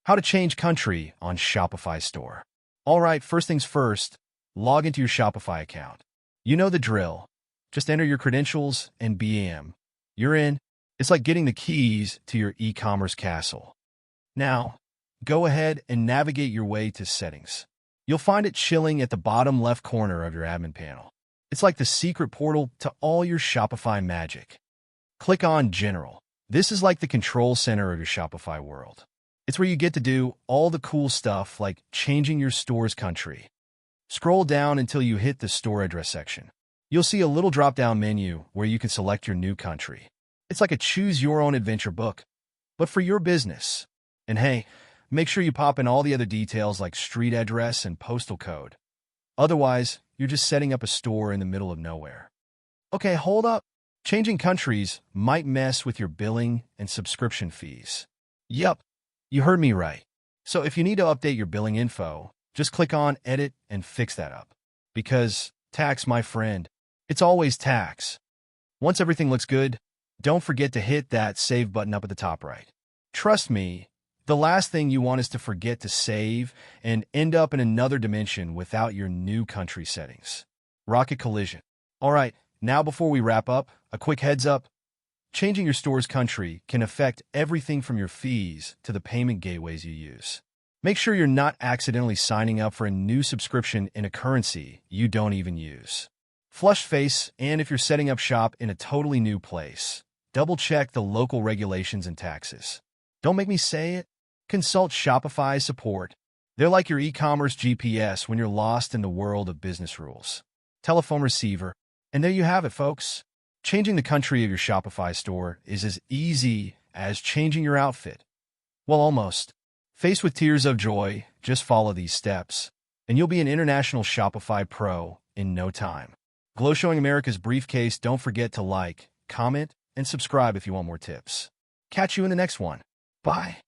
How to change country on Shopify store. All right, first things first, log into your Shopify account. You know the drill. Just enter your credentials and bam, you're in. It's like getting the keys to your e-commerce castle. Now, go ahead and navigate your way to settings. You'll find it chilling at the bottom left corner of your admin panel. It's like the secret portal to all your Shopify magic. Click on General. This is like the control center of your Shopify world. It's where you get to do all the cool stuff like changing your store's country. Scroll down until you hit the store address section. You'll see a little drop-down menu where you can select your new country. It's like a choose-your-own-adventure book, but for your business. And hey, make sure you pop in all the other details like street address and postal code. Otherwise, you're just setting up a store in the middle of nowhere. Okay, hold up. Changing countries might mess with your billing and subscription fees. Yup, you heard me right. So if you need to update your billing info, just click on Edit and fix that up. Because tax, my friend, it's always tax. Once everything looks good, don't forget to hit that Save button up at the top right. Trust me, the last thing you want is to forget to save and end up in another dimension without your new country settings. Rocket collision. All right, now before we wrap up, a quick heads up. Changing your store's country can affect everything from your fees to the payment gateways you use. Make sure you're not accidentally signing up for a new subscription in a currency you don't even use. Flush face, and if you're setting up shop in a totally new place, double-check the local regulations and taxes. Don't make me say it. Consult Shopify support. They're like your e-commerce GPS when you're lost in the world of business rules. Telephone receiver. And there you have it, folks. Changing the country of your Shopify store is as easy as changing your outfit. Well, almost. Faced with tears of joy, just follow these steps, and you'll be an international Shopify pro in no time. Glow Showing America's Briefcase, don't forget to like, comment, and subscribe if you want more tips. Catch you in the next one. Bye.